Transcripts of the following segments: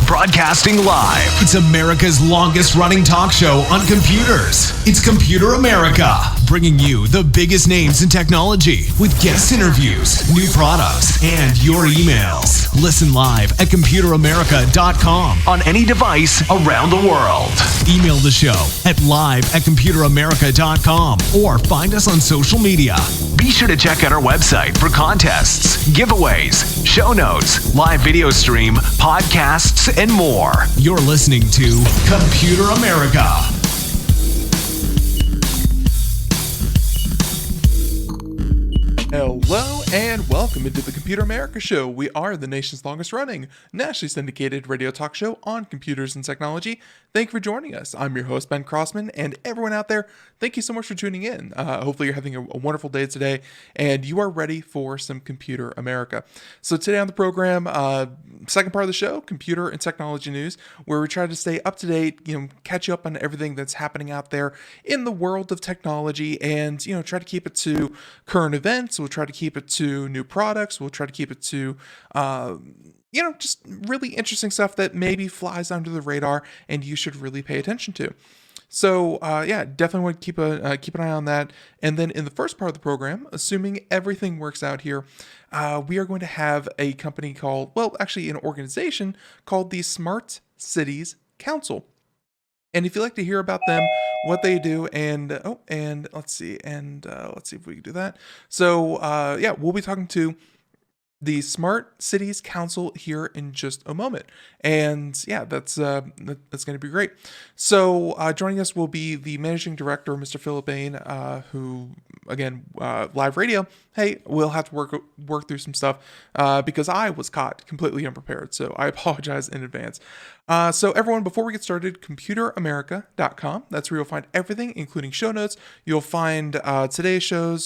Broadcasting live. It's America's longest running talk show on computers. It's Computer America, bringing you the biggest names in technology with guest interviews, new products, and your emails. Listen live at computeramerica.com on any device around the world. Email the show at live@computeramerica.com or find us on social media. Be sure to check out our website for contests, giveaways, show notes, live video stream, podcasts, and more. You're listening to Computer America. Hello and welcome into the Computer America Show. We are the nation's longest running, nationally syndicated radio talk show on computers and technology. Thank you for joining us. I'm your host, Ben Crossman, and everyone out there, thank you so much for tuning in. Hopefully you're having a wonderful day today, and you are ready for some Computer America. So today on the program, second part of the show, computer and technology news, where we try to stay up to date, catch you up on everything that's happening out there in the world of technology, and try to keep it to current events. We'll try to keep it to new products. We'll try to keep it to just really interesting stuff that maybe flies under the radar and you should really pay attention to. So definitely want to keep an eye on that. And then in the first part of the program, assuming everything works out here, we are going to have a company called, an organization called the Smart Cities Council. And if you'd like to hear about them, what they do, and let's see if we can do that. So we'll be talking to the Smart Cities Council here in just a moment. And that's going to be great. So joining us will be the managing director, Mr. Philip Bane, who, again, live radio. Hey, we'll have to work through some stuff because I was caught completely unprepared. So I apologize in advance. So everyone, before we get started, computeramerica.com. That's where you'll find everything, including show notes. You'll find today's show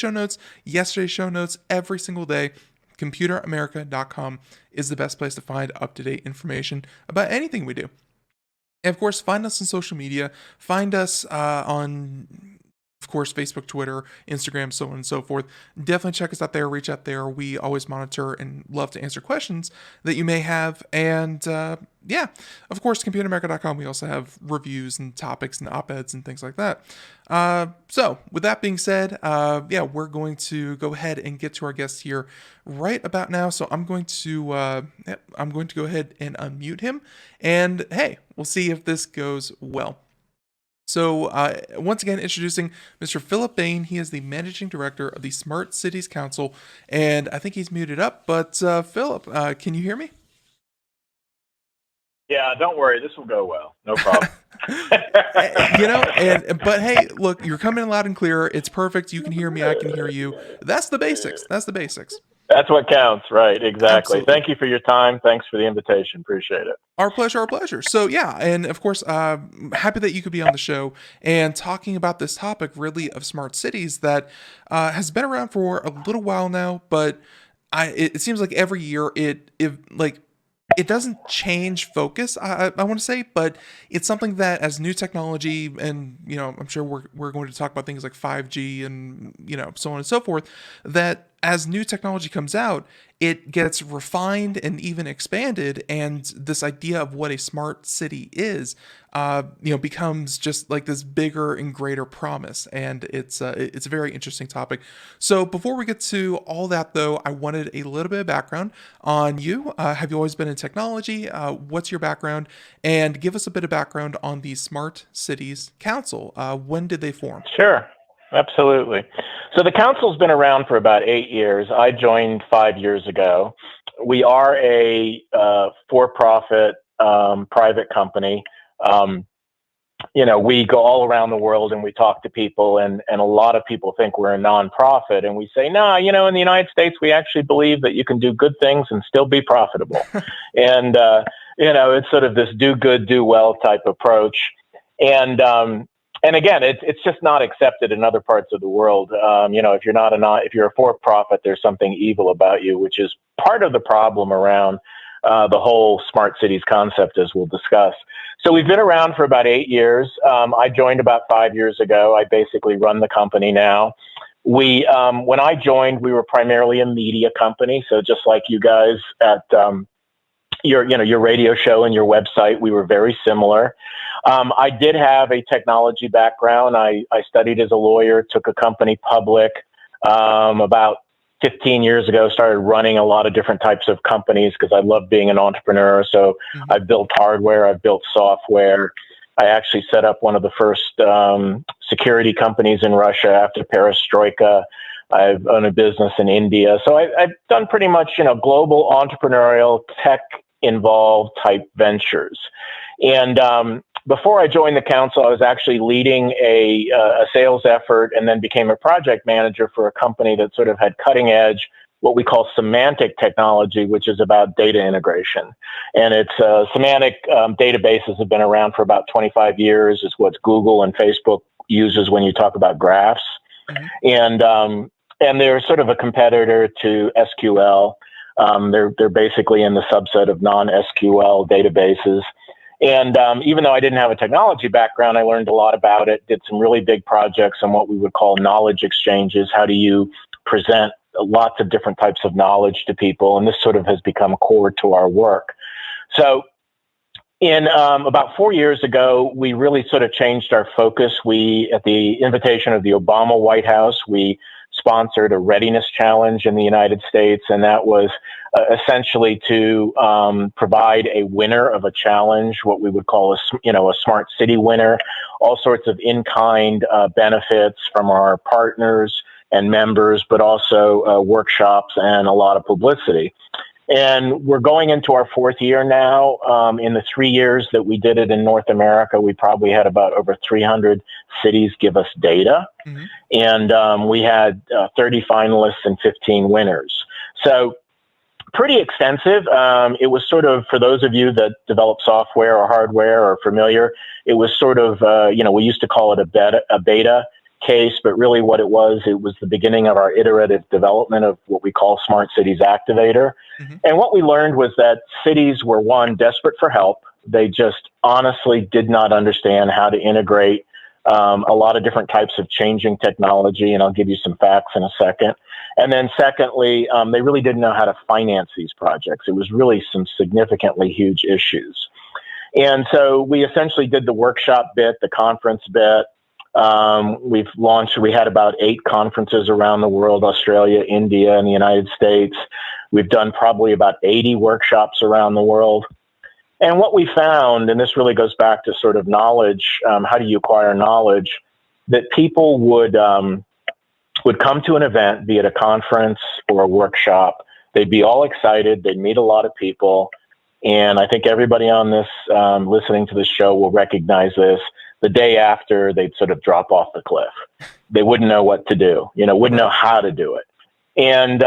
notes, yesterday's show notes, every single day. Computeramerica.com is the best place to find up-to-date information about anything we do. And of course, find us on social media. Find us on, of course, Facebook, Twitter, Instagram, so on and so forth. Definitely check us out there, reach out there. We always monitor and love to answer questions that you may have. And of course, computeramerica.com, we also have reviews and topics and op-eds and things like that. So with that being said, we're going to go ahead and get to our guest here right about now. So I'm going to go ahead and unmute him. And hey, we'll see if this goes well. So once again, introducing Mr. Philip Bane. He is the managing director of the Smart Cities Council, and I think he's muted up. But Philip, can you hear me? Yeah, don't worry. This will go well. No problem. But hey, look, you're coming in loud and clear. It's perfect. You can hear me. I can hear you. That's the basics. That's what counts, right? Exactly. Absolutely. Thank you for your time. Thanks for the invitation. Appreciate it. Our pleasure. So and of course, happy that you could be on the show and talking about this topic really of smart cities that has been around for a little while now, but it seems like every year it doesn't change focus, I want to say, but it's something that as new technology, and I'm sure we're going to talk about things like 5G and so on and so forth, that as new technology comes out, it gets refined and even expanded, and this idea of what a smart city is, becomes just like this bigger and greater promise, and it's a very interesting topic. So before we get to all that, though, I wanted a little bit of background on you. Have you always been in technology? What's your background? And give us a bit of background on the Smart Cities Council. When did they form? Sure. absolutely. So the council's been around for about 8 years. I joined 5 years ago. We are a for-profit private company. We go all around the world and we talk to people, and a lot of people think we're a nonprofit, and we say, no, in the United States, we actually believe that you can do good things and still be profitable. And, it's sort of this do good, do well type approach. And again, it's just not accepted in other parts of the world. If you're a for-profit, there's something evil about you, which is part of the problem around the whole smart cities concept, as we'll discuss. So we've been around for about 8 years. I joined about 5 years ago. I basically run the company now. When I joined, we were primarily a media company. So just like you guys at your radio show and your website, we were very similar. I did have a technology background. I studied as a lawyer, took a company public about 15 years ago, started running a lot of different types of companies because I love being an entrepreneur. So I've built hardware, I've built software. I actually set up one of the first security companies in Russia after Perestroika. I've owned a business in India. So I've done pretty much, global entrepreneurial tech involved type ventures. And before I joined the council, I was actually leading a sales effort and then became a project manager for a company that sort of had cutting edge, what we call semantic technology, which is about data integration. And it's semantic databases have been around for about 25 years. It's what Google and Facebook uses when you talk about graphs. Mm-hmm. And they're sort of a competitor to SQL. They're basically in the subset of non-SQL databases. And even though I didn't have a technology background, I learned a lot about it, did some really big projects on what we would call knowledge exchanges. How do you present lots of different types of knowledge to people? And this sort of has become core to our work. So in about 4 years ago, we really sort of changed our focus. At the invitation of the Obama White House, we sponsored a readiness challenge in the United States, and that was essentially to provide a winner of a challenge, what we would call a smart city winner, all sorts of in-kind benefits from our partners and members, but also workshops and a lot of publicity. And we're going into our 4th year now. In the 3 years that we did it in North America, we probably had about over 300 cities give us data. Mm-hmm. And we had 30 finalists and 15 winners. So pretty extensive. It was sort of, for those of you that develop software or hardware or familiar, it was sort of, we used to call it a beta case, but really what it was the beginning of our iterative development of what we call Smart Cities Activator. Mm-hmm. And what we learned was that cities were, one, desperate for help. They just honestly did not understand how to integrate a lot of different types of changing technology, and I'll give you some facts in a second. And then secondly, they really didn't know how to finance these projects. It was really some significantly huge issues. And so we essentially did the workshop bit, the conference bit. We had about 8 conferences around the world, Australia, India, and the United States. We've done probably about 80 workshops around the world. And what we found, and this really goes back to sort of knowledge, how do you acquire knowledge, that people would come to an event, be it a conference or a workshop. They'd be all excited. They'd meet a lot of people. And I think everybody on this, listening to this show will recognize this. The day after, they'd sort of drop off the cliff. They wouldn't know what to do, wouldn't know how to do it. And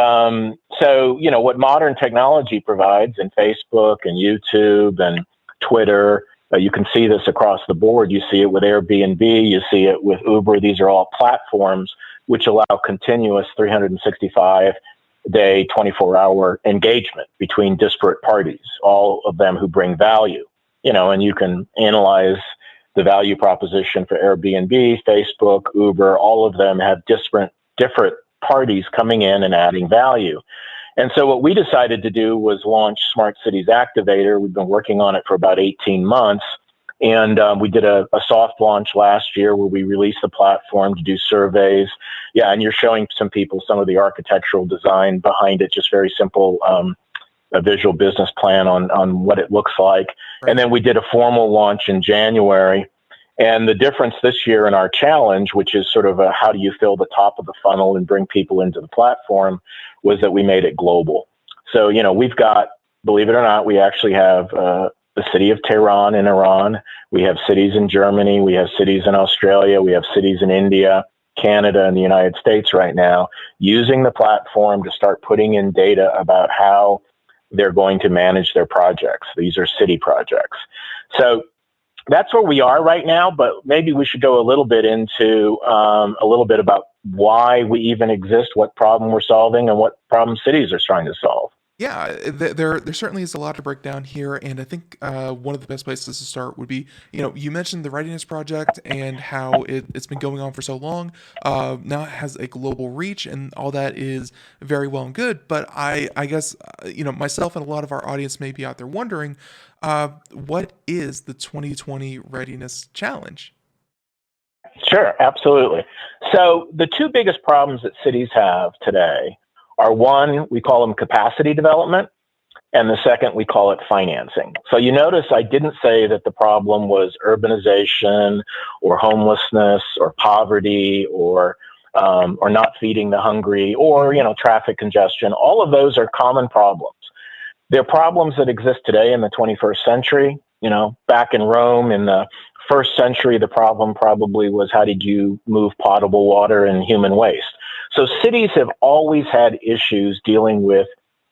so, what modern technology provides in Facebook and YouTube and Twitter, you can see this across the board. You see it with Airbnb, you see it with Uber. These are all platforms which allow continuous 365-day, 24-hour engagement between disparate parties, all of them who bring value, and you can analyze the value proposition for Airbnb, Facebook, Uber. All of them have different parties coming in and adding value. And so what we decided to do was launch Smart Cities Activator. We've been working on it for about 18 months. And we did a soft launch last year where we released the platform to do surveys. Yeah, and you're showing some people some of the architectural design behind it, just very simple, a visual business plan on what it looks like. Right. And then we did a formal launch in January. And the difference this year in our challenge, which is sort of a how do you fill the top of the funnel and bring people into the platform, was that we made it global. So, we've got, believe it or not, we actually have the city of Tehran in Iran. We have cities in Germany. We have cities in Australia. We have cities in India, Canada, and the United States right now using the platform to start putting in data about how they're going to manage their projects. These are city projects. So that's where we are right now, but maybe we should go a little bit into a little bit about why we even exist, what problem we're solving, and what problem cities are trying to solve. Yeah, there certainly is a lot to break down here, and I think one of the best places to start would be, you mentioned the Readiness Project and how it's been going on for so long. Now it has a global reach, and all that is very well and good. But I guess myself and a lot of our audience may be out there wondering, what is the 2020 Readiness Challenge? Sure, absolutely. So the two biggest problems that cities have today are one, we call them capacity development, and the second, we call it financing. So you notice I didn't say that the problem was urbanization or homelessness or poverty or not feeding the hungry or, traffic congestion. All of those are common problems. They're problems that exist today in the 21st century. Back in Rome in the first century, the problem probably was how did you move potable water and human waste? So cities have always had issues dealing with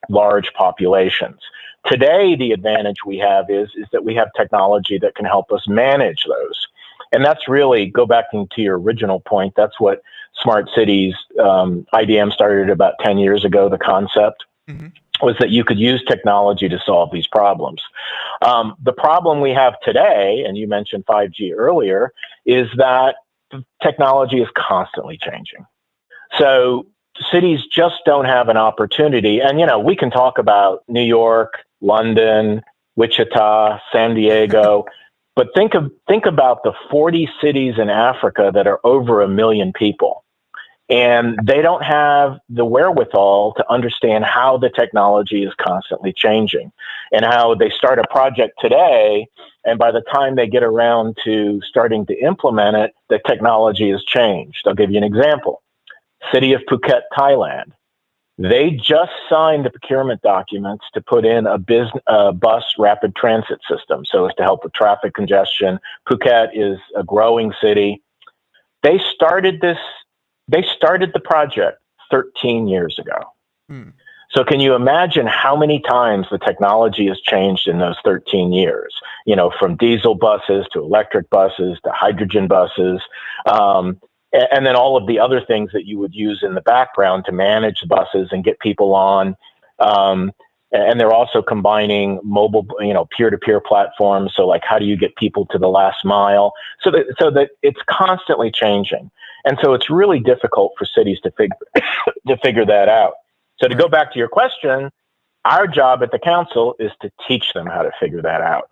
large populations. Today, the advantage we have is that we have technology that can help us manage those. And that's really, go back to your original point, that's what smart cities, IBM started about 10 years ago, the concept. Mm-hmm. Was that you could use technology to solve these problems. The problem we have today, and you mentioned 5G earlier, is that technology is constantly changing. So cities just don't have an opportunity. And, we can talk about New York, London, Wichita, San Diego, but think about the 40 cities in Africa that are over 1 million people. And they don't have the wherewithal to understand how the technology is constantly changing and how they start a project today. And by the time they get around to starting to implement it, the technology has changed. I'll give you an example. City of Phuket, Thailand. They just signed the procurement documents to put in a bus rapid transit system so as to help with traffic congestion. Phuket is a growing city. They started the project 13 years ago. So can you imagine how many times the technology has changed in those 13 years? From diesel buses to electric buses to hydrogen buses, and then all of the other things that you would use in the background to manage buses and get people on. And they're also combining mobile, peer-to-peer platforms. So like, how do you get people to the last mile? So that it's constantly changing. And so it's really difficult for cities to figure that out. So to go back to your question, our job at the council is to teach them how to figure that out.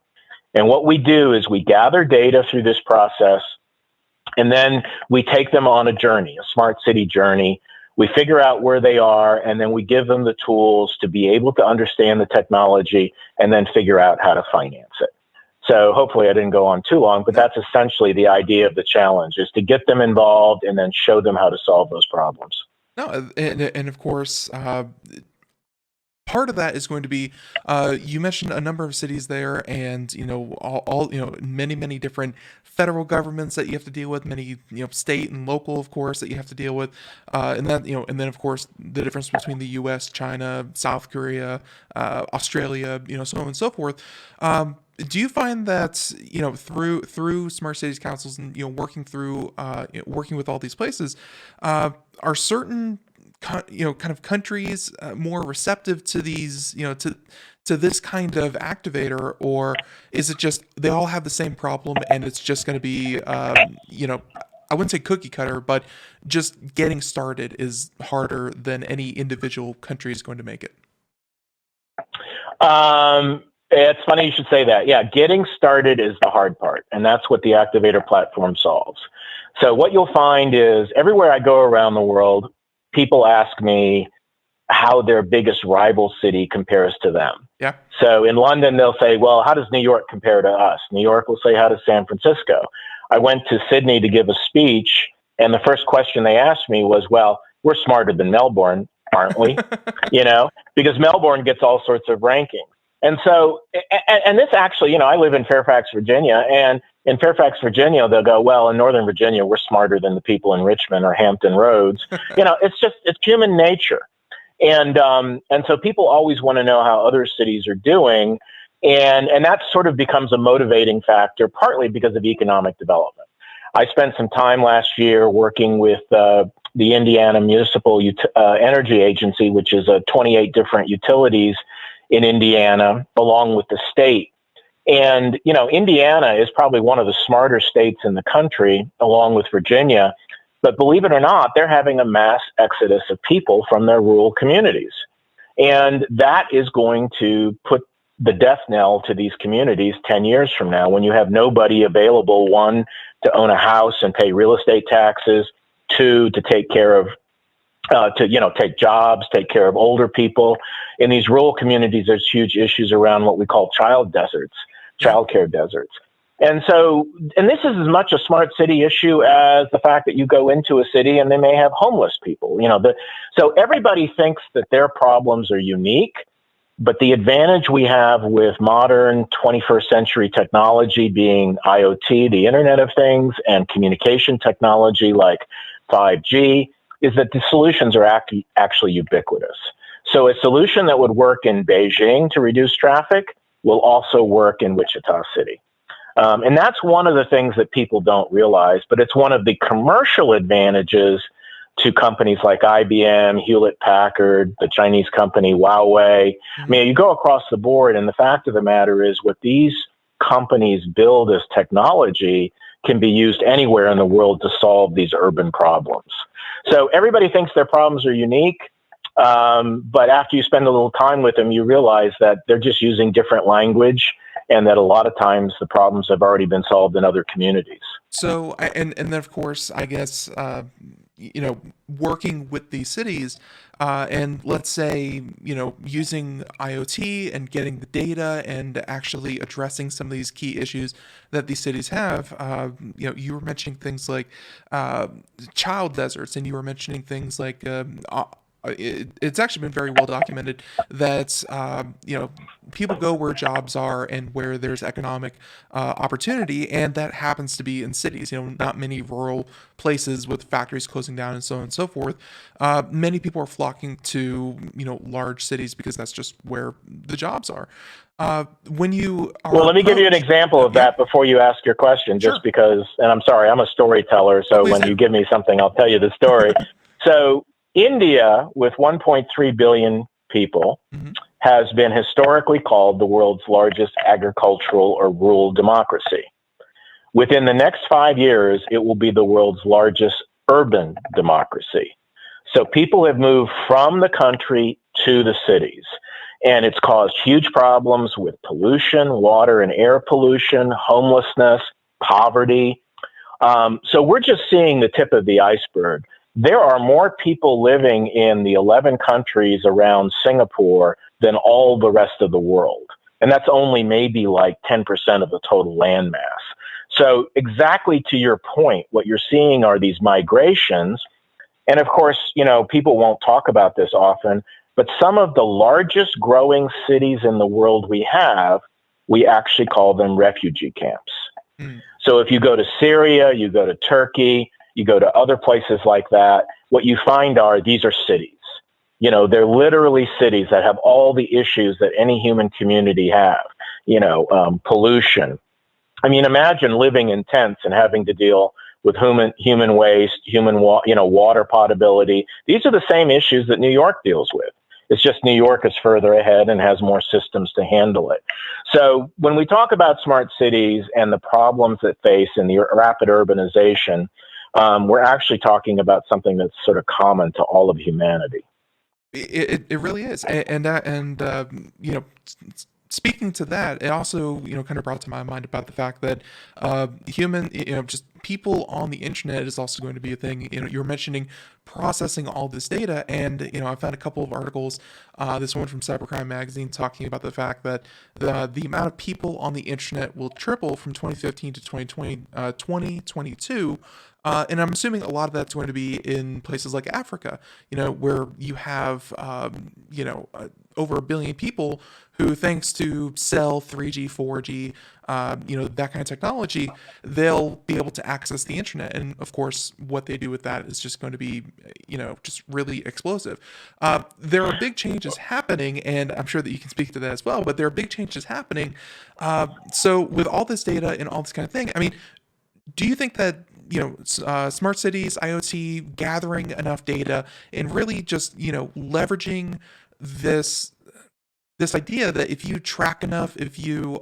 And what we do is we gather data through this process, and then we take them on a journey, a smart city journey. We figure out where they are, and then we give them the tools to be able to understand the technology and then figure out how to finance it. So hopefully I didn't go on too long, but that's essentially the idea of the challenge, is to get them involved and then show them how to solve those problems. No, and of course, part of that is going to be, you mentioned a number of cities there, and all many different federal governments that you have to deal with, many state and local, of course, that you have to deal with, and then of course the difference between the U.S., China, South Korea, Australia, so on and so forth. Do you find that through smart cities councils and working with all these places, are certain kind of countries more receptive to these to this kind of activator, or is it just they all have the same problem and it's just going to be I wouldn't say cookie cutter, but just getting started is harder than any individual country is going to make it? It's funny you should say that. Yeah, getting started is the hard part, and that's what the activator platform solves. So what you'll find is everywhere I go around the world, people ask me how their biggest rival city compares to them. Yeah. So in London, they'll say, well, how does New York compare to us? New York will say, how does San Francisco? I went to Sydney to give a speech, and the first question they asked me was, well, we're smarter than Melbourne, aren't we? Because Melbourne gets all sorts of rankings. And so, and this actually, I live in Fairfax, Virginia, and in Fairfax, Virginia, they'll go, well, in Northern Virginia, we're smarter than the people in Richmond or Hampton Roads. It's human nature. And so people always want to know how other cities are doing. And that sort of becomes a motivating factor, partly because of economic development. I spent some time last year working with the Indiana Municipal Energy Agency, which is 28 different utilities in Indiana, along with the state. And, Indiana is probably one of the smarter states in the country, along with Virginia. But believe it or not, they're having a mass exodus of people from their rural communities. And that is going to put the death knell to these communities 10 years from now, when you have nobody available, one, to own a house and pay real estate taxes, two, to take care of, take jobs, take care of older people. In these rural communities, there's huge issues around what we call childcare deserts. And so, and this is as much a smart city issue as the fact that you go into a city and they may have homeless people. So everybody thinks that their problems are unique, but the advantage we have with modern 21st century technology, being IoT, the Internet of Things, and communication technology like 5G, is that the solutions are actually ubiquitous. So a solution that would work in Beijing to reduce traffic will also work in Wichita City. And that's one of the things that people don't realize, but it's one of the commercial advantages to companies like IBM, Hewlett-Packard, the Chinese company Huawei. I mean, you go across the board, and the fact of the matter is what these companies build as technology can be used anywhere in the world to solve these urban problems. So everybody thinks their problems are unique, but after you spend a little time with them, you realize that they're just using different language, and that a lot of times the problems have already been solved in other communities. So, and then of course, I guess, working with these cities, and let's say, using IoT and getting the data and actually addressing some of these key issues that these cities have. You were mentioning things like child deserts, and you were mentioning things like it's actually been very well documented that people go where jobs are and where there's economic opportunity, and that happens to be in cities. Not many rural places with factories closing down and so on and so forth. Many people are flocking to large cities because that's just where the jobs are. When you are let me give you an example of that before you ask your question, just Sure. because, and I'm sorry, I'm a storyteller, so when you give me something, I'll tell you the story. So India, with 1.3 billion people, has been historically called the world's largest agricultural or rural democracy. Within the next 5 years, it will be the world's largest urban democracy. So people have moved from the country to the cities, and it's caused huge problems with pollution, water and air pollution, homelessness, poverty. So we're just seeing the tip of the iceberg. There are more people living in the 11 countries around Singapore than all the rest of the world. And that's only maybe like 10% of the total landmass. So exactly to your point, what you're seeing are these migrations. And of course, people won't talk about this often, but some of the largest growing cities in the world we actually call them refugee camps. So if you go to Syria, you go to Turkey, you go to other places like that, what you find are these are cities. They're literally cities that have all the issues that any human community have, pollution. I mean, imagine living in tents and having to deal with human waste, water potability. These are the same issues that New York deals with. It's just New York is further ahead and has more systems to handle it. So when we talk about smart cities and the problems that face in the rapid urbanization, we're actually talking about something that's sort of common to all of humanity. It really is, and speaking to that, it also, kind of brought to my mind about the fact that just people on the internet is also going to be a thing. You were mentioning processing all this data, and I found a couple of articles. This one from Cybercrime Magazine talking about the fact that the amount of people on the internet will triple from 2015 to 2022. And I'm assuming a lot of that's going to be in places like Africa, where you have, over 1 billion people who, thanks to cell, 3G, 4G, that kind of technology, they'll be able to access the internet. And of course, what they do with that is just going to be, just really explosive. There are big changes happening, and I'm sure that you can speak to that as well, but there are big changes happening. So with all this data and all this kind of thing, I mean, do you think that smart cities, IoT, gathering enough data, and really just leveraging this idea that if you track enough, if you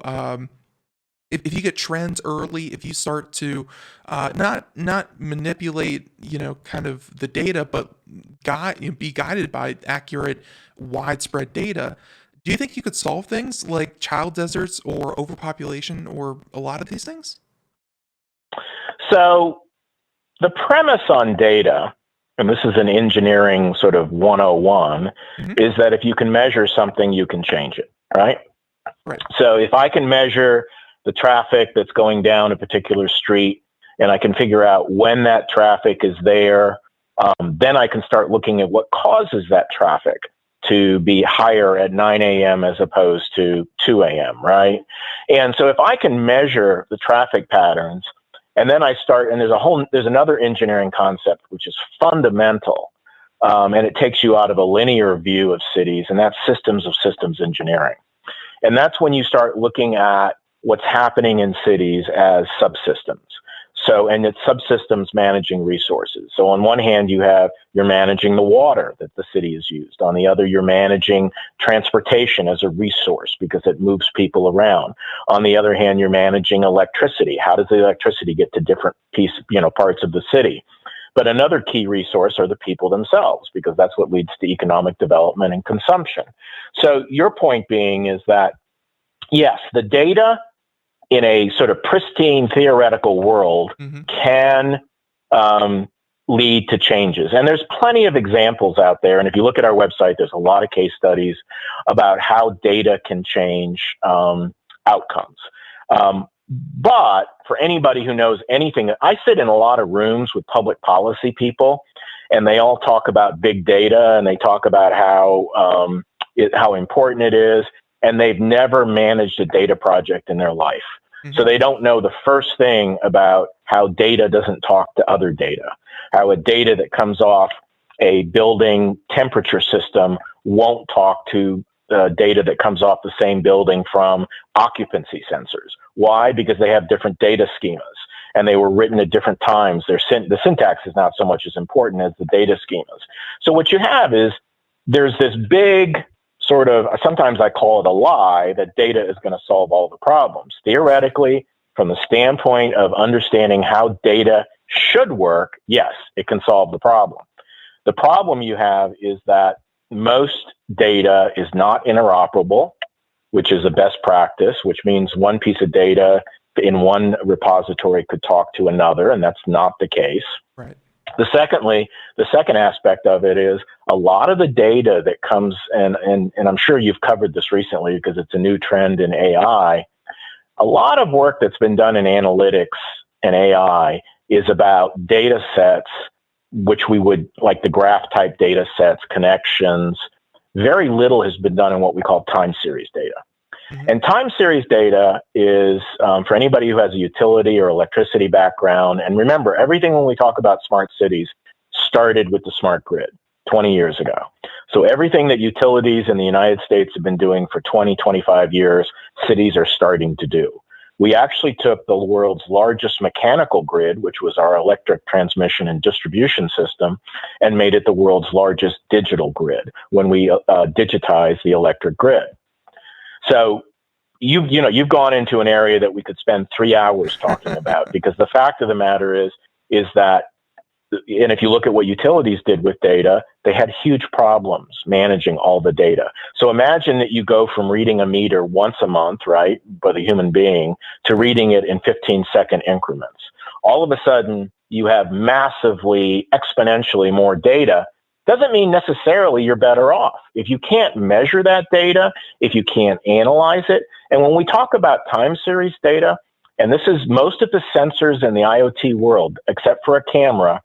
get trends early, if you start to not manipulate kind of the data, but be guided by accurate, widespread data, do you think you could solve things like child deserts or overpopulation or a lot of these things? So the premise on data, and this is an engineering sort of 101, is that if you can measure something, you can change it, right? Right. So if I can measure the traffic that's going down a particular street, and I can figure out when that traffic is there, then I can start looking at what causes that traffic to be higher at 9 a.m. as opposed to 2 a.m., right? And so if I can measure the traffic patterns, and then I start, and there's another engineering concept which is fundamental, and it takes you out of a linear view of cities, and that's systems of systems engineering. And that's when you start looking at what's happening in cities as subsystems. So, and it's subsystems managing resources. So on one hand, you're managing the water that the city has used. On the other, you're managing transportation as a resource because it moves people around. On the other hand, you're managing electricity. How does the electricity get to different parts of the city? But another key resource are the people themselves, because that's what leads to economic development and consumption. So your point being is that, yes, the data in a sort of pristine theoretical world can lead to changes. And there's plenty of examples out there. And if you look at our website, there's a lot of case studies about how data can change outcomes. But for anybody who knows anything, I sit in a lot of rooms with public policy people, and they all talk about big data, and they talk about how important it is, and they've never managed a data project in their life. So they don't know the first thing about how data doesn't talk to other data, how a data that comes off a building temperature system won't talk to data that comes off the same building from occupancy sensors. Why? Because they have different data schemas, and they were written at different times. The syntax is not so much as important as the data schemas. So what you have is there's this big sort of, sometimes I call it a lie, that data is going to solve all the problems. Theoretically, from the standpoint of understanding how data should work, yes, it can solve the problem. The problem you have is that most data is not interoperable, which is a best practice, which means one piece of data in one repository could talk to another, and that's not the case. Right. The second aspect of it is a lot of the data that comes, and I'm sure you've covered this recently because it's a new trend in AI. A lot of work that's been done in analytics and AI is about data sets, which we would like the graph type data sets, connections. Very little has been done in what we call time series data. And time series data is for anybody who has a utility or electricity background. And remember, everything when we talk about smart cities started with the smart grid 20 years ago. So everything that utilities in the United States have been doing for 20, 25 years, cities are starting to do. We actually took the world's largest mechanical grid, which was our electric transmission and distribution system, and made it the world's largest digital grid when we digitized the electric grid. So you've gone into an area that we could spend 3 hours talking about, because the fact of the matter is that and if you look at what utilities did with data, they had huge problems managing all the data. So imagine that you go from reading a meter once a month, right, by the human being, to reading it in 15-second increments. All of a sudden, you have massively, exponentially more data. Doesn't mean necessarily you're better off. If you can't measure that data, if you can't analyze it, and when we talk about time series data, and this is most of the sensors in the IoT world, except for a camera.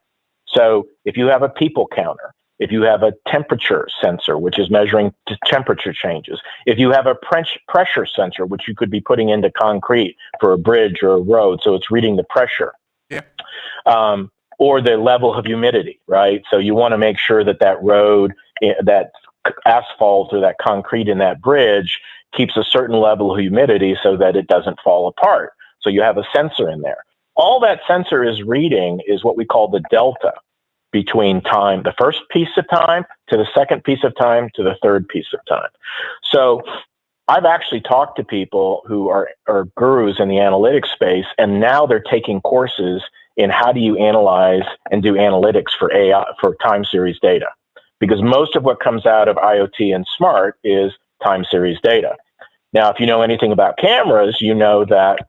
So if you have a people counter, if you have a temperature sensor, which is measuring temperature changes, if you have a pressure sensor, which you could be putting into concrete for a bridge or a road, so it's reading the pressure, or the level of humidity, right? So you want to make sure that that road, that asphalt or that concrete in that bridge keeps a certain level of humidity so that it doesn't fall apart. So you have a sensor in there. All that sensor is reading is what we call the delta between time, the first piece of time to the second piece of time to the third piece of time. So I've actually talked to people who are gurus in the analytics space, and now they're taking courses in how do you analyze and do analytics for AI, for time series data. Because most of what comes out of IoT and smart is time series data. Now, if you know anything about cameras, you know that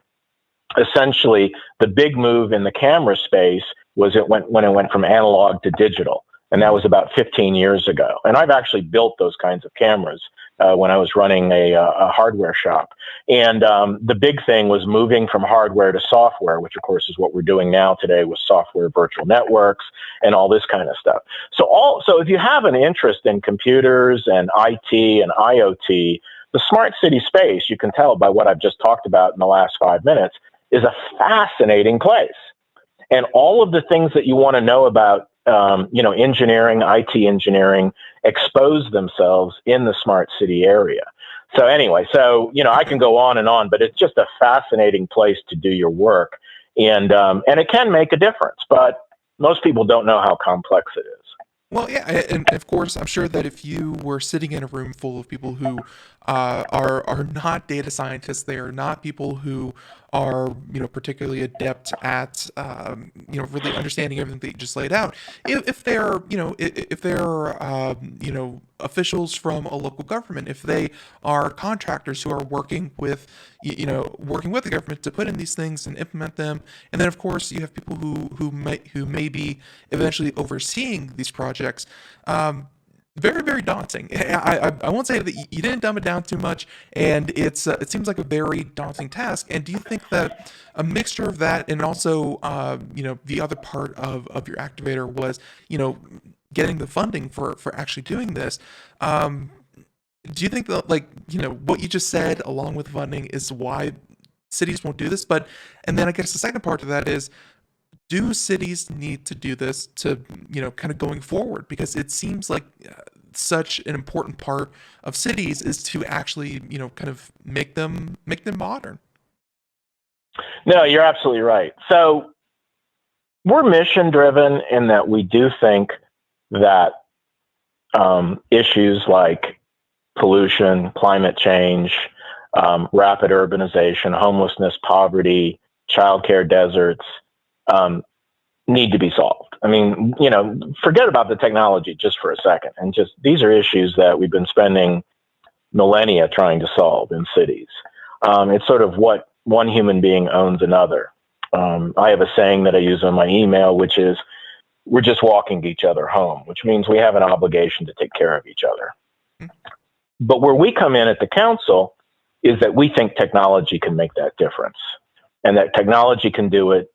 essentially the big move in the camera space was when it went from analog to digital. And that was about 15 years ago. And I've actually built those kinds of cameras when I was running a hardware shop. And the big thing was moving from hardware to software, which of course is what we're doing now today with software virtual networks and all this kind of stuff. So if you have an interest in computers and IT and IoT, the smart city space, you can tell by what I've just talked about in the last 5 minutes, is a fascinating place. And all of the things that you want to know about engineering, IT engineering, expose themselves in the smart city area. So anyway, I can go on, but it's just a fascinating place to do your work. And it can make a difference, but most people don't know how complex it is. Well, yeah, and of course, I'm sure that if you were sitting in a room full of people who are not data scientists, they are not people who are particularly adept at really understanding everything that you just laid out. If they're officials from a local government, if they are contractors who are working with the government to put in these things and implement them, and then of course you have people who may be eventually overseeing these projects. Very, very daunting. I won't say that you didn't dumb it down too much, and it seems like a very daunting task. And do you think that a mixture of that and also the other part of your activator was getting the funding for actually doing this? Do you think that what you just said along with funding is why cities won't do this? And then I guess the second part of that is, do cities need to do this to, kind of going forward? Because it seems like such an important part of cities is to actually, kind of make them modern. No, you're absolutely right. So we're mission driven in that we do think that issues like pollution, climate change, rapid urbanization, homelessness, poverty, childcare deserts, need to be solved. I mean, forget about the technology just for a second. And just, these are issues that we've been spending millennia trying to solve in cities. It's sort of what one human being owns another. I have a saying that I use on my email, which is, we're just walking each other home, which means we have an obligation to take care of each other. But where we come in at the council is that we think technology can make that difference, and that technology can do it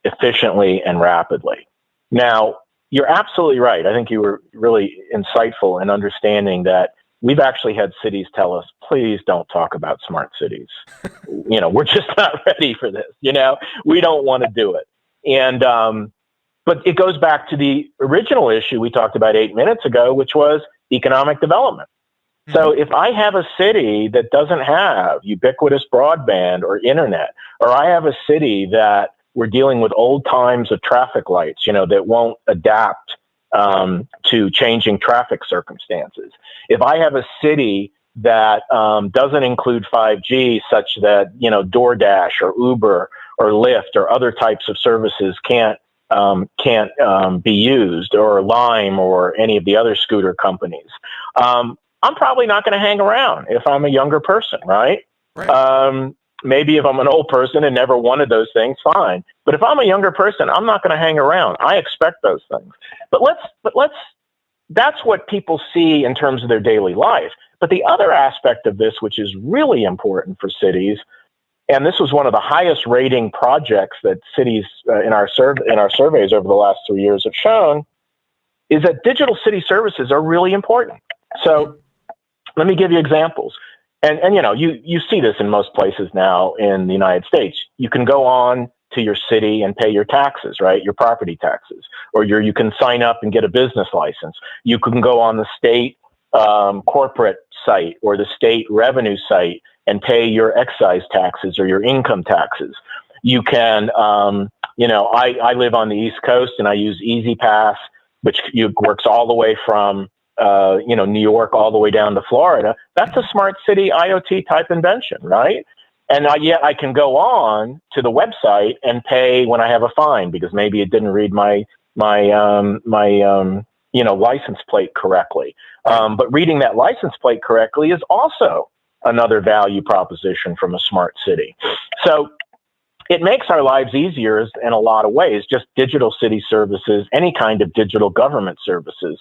efficiently and rapidly. Now, you're absolutely right. I think you were really insightful in understanding that we've actually had cities tell us, please don't talk about smart cities. We're just not ready for this. We don't want to do it. And, but it goes back to the original issue we talked about 8 minutes ago, which was economic development. So if I have a city that doesn't have ubiquitous broadband or internet, or I have a city that we're dealing with old times of traffic lights, that won't adapt to changing traffic circumstances. If I have a city that doesn't include 5G, such that, DoorDash or Uber or Lyft or other types of services can't can't be used, or Lime or any of the other scooter companies. I'm probably not going to hang around if I'm a younger person, right? Right. Maybe if I'm an old person and never wanted those things, fine. But if I'm a younger person, I'm not going to hang around. I expect those things. But that's what people see in terms of their daily life. But the other aspect of this, which is really important for cities, and this was one of the highest rating projects that cities in our surveys over the last 3 years have shown, is that digital city services are really important. So let me give you examples. And you see this in most places now in the United States. You can go on to your city and pay your taxes, right? Your property taxes, or you can sign up and get a business license. You can go on the state corporate site or the state revenue site and pay your excise taxes or your income taxes. You can, I live on the East Coast and I use Easy Pass, which works all the way from New York all the way down to Florida. That's a smart city IoT type invention, right? And yet I can go on to the website and pay when I have a fine because maybe it didn't read my license plate correctly. But reading that license plate correctly is also another value proposition from a smart city. So it makes our lives easier in a lot of ways, just digital city services, any kind of digital government services.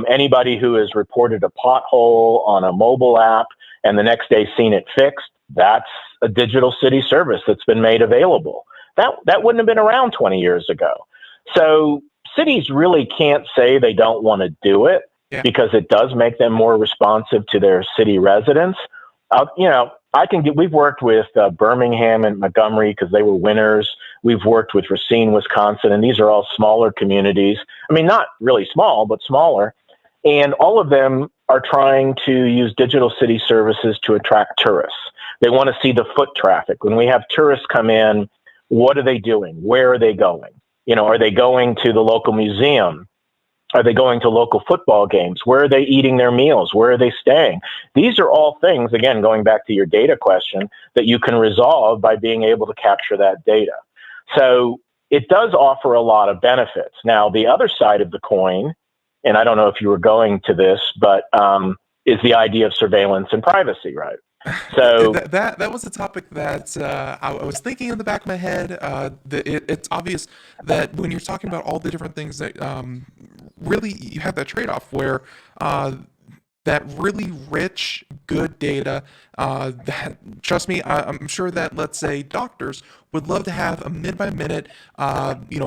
Anybody who has reported a pothole on a mobile app and the next day seen it fixed, that's a digital city service that's been made available. That wouldn't have been around 20 years ago. So cities really can't say they don't want to do it because it does make them more responsive to their city residents. We've worked with Birmingham and Montgomery because they were winners. We've worked with Racine, Wisconsin, and these are all smaller communities. I mean, not really small, but smaller. And all of them are trying to use digital city services to attract tourists. They want to see the foot traffic. When we have tourists come in, what are they doing? Where are they going? Are they going to the local museum? Are they going to local football games? Where are they eating their meals? Where are they staying? These are all things, again, going back to your data question, that you can resolve by being able to capture that data. So it does offer a lot of benefits. Now, the other side of the coin, and I don't know if you were going to this, but is the idea of surveillance and privacy, right? So that was a topic that I was thinking in the back of my head. It's obvious that when you're talking about all the different things that really you have that trade-off where that really rich, good data that, trust me, I'm sure that, let's say, doctors would love to have a minute-by-minute,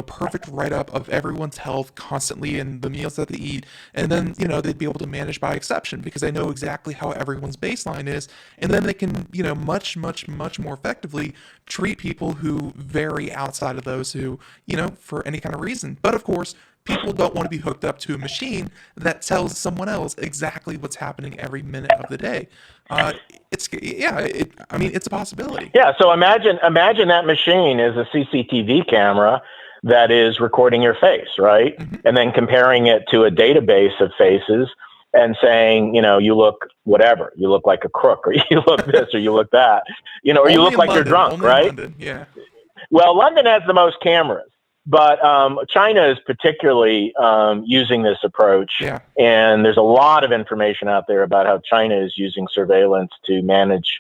perfect write-up of everyone's health constantly and the meals that they eat. And then, they'd be able to manage by exception because they know exactly how everyone's baseline is. And then they can, much, much, much more effectively treat people who vary outside of those who, for any kind of reason. But of course, people don't want to be hooked up to a machine that tells someone else exactly what's happening every minute of the day. It's a possibility. Yeah. So imagine that machine is a CCTV camera that is recording your face, right? Mm-hmm. And then comparing it to a database of faces and saying, you look whatever, you look like a crook, or you look this, or you look that, or you look like London, you're drunk, right? London, yeah. Well, London has the most cameras. But China is particularly using this approach, and there's a lot of information out there about how China is using surveillance to manage.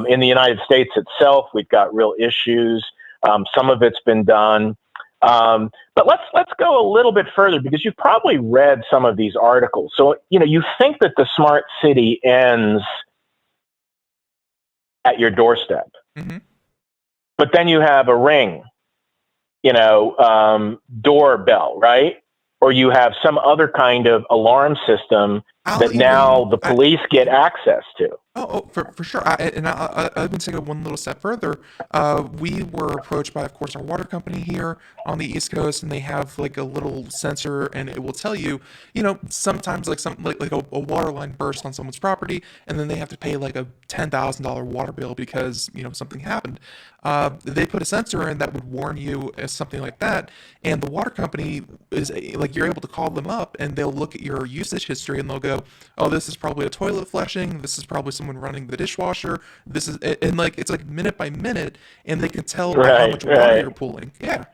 In the United States itself, we've got real issues. Some of it's been done, but let's go a little bit further because you've probably read some of these articles. So you think that the smart city ends at your doorstep, but then you have a Ring. Doorbell, right? Or you have some other kind of alarm system that now the police get access to. For sure. I would take it one little step further. We were approached by, of course, our water company here on the East Coast, and they have like a little sensor, and it will tell you, sometimes like a water line burst on someone's property, and then they have to pay like a $10,000 water bill because something happened. They put a sensor in that would warn you as something like that, and the water company is you're able to call them up, and they'll look at your usage history, and they'll go, oh, this is probably a toilet flushing. This is probably someone running the dishwasher. This is, and it's like minute by minute, and they can tell how much water you're pulling. Yeah.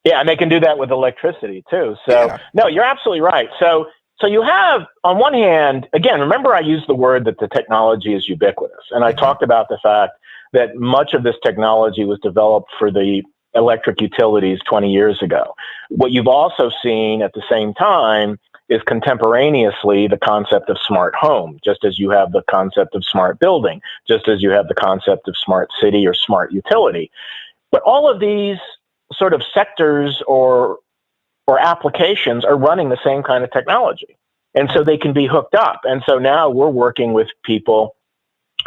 Yeah, and they can do that with electricity too. So Yeah. no, you're absolutely right. So you have, on one hand, again, remember I used the word that the technology is ubiquitous, and I talked about the fact that much of this technology was developed for the electric utilities 20 years ago. What you've also seen at the same time is contemporaneously the concept of smart home, just as you have the concept of smart building, just as you have the concept of smart city or smart utility. But all of these sort of sectors or applications are running the same kind of technology. And so they can be hooked up. And so now we're working with people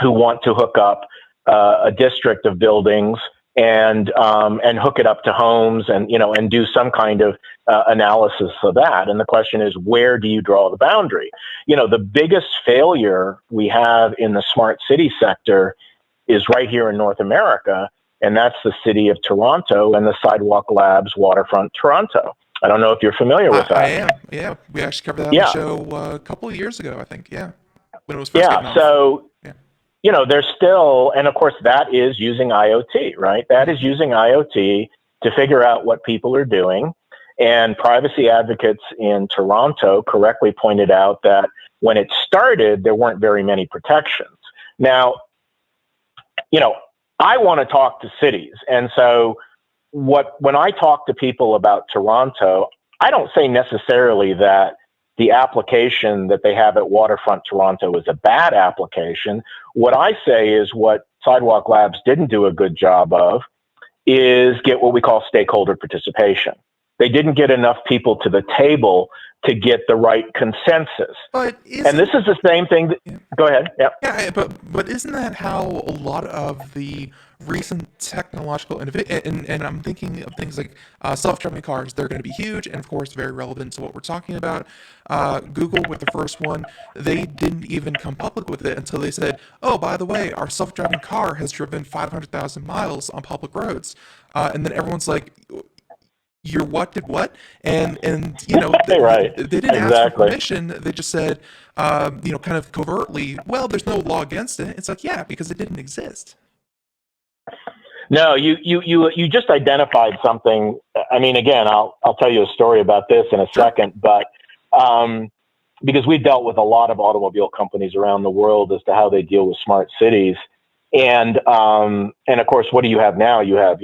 who want to hook up a district of buildings and hook it up to homes and, and do some kind of analysis of that. And the question is, where do you draw the boundary? The biggest failure we have in the smart city sector is right here in North America. And that's the city of Toronto and the Sidewalk Labs Waterfront Toronto. I don't know if you're familiar with that. I am. Yeah, we actually covered that on the show a couple of years ago, I think. Yeah, when it was first getting on. So there's still, and of course that is using IoT, right? That is using IoT to figure out what people are doing. And privacy advocates in Toronto correctly pointed out that when it started, there weren't very many protections. Now, I want to talk to cities, and so when I talk to people about Toronto, I don't say necessarily that the application that they have at Waterfront Toronto is a bad application. What I say is what Sidewalk Labs didn't do a good job of is get what we call stakeholder participation. They didn't get enough people to the table to get the right consensus. And this is the same thing. Go ahead. Yeah. Yeah, but isn't that how a lot of the recent technological innovation, and I'm thinking of things like self-driving cars, they're going to be huge and of course very relevant to what we're talking about. Google with the first one, they didn't even come public with it until they said, oh, by the way, our self-driving car has driven 500,000 miles on public roads. And then everyone's like, your what did what? And right. They didn't ask for permission. They just said, kind of covertly, well, there's no law against it. It's like, yeah, because it didn't exist. No, you just identified something. I mean, again, I'll tell you a story about this in a second, but because we've dealt with a lot of automobile companies around the world as to how they deal with smart cities, and of course, what do you have now? You have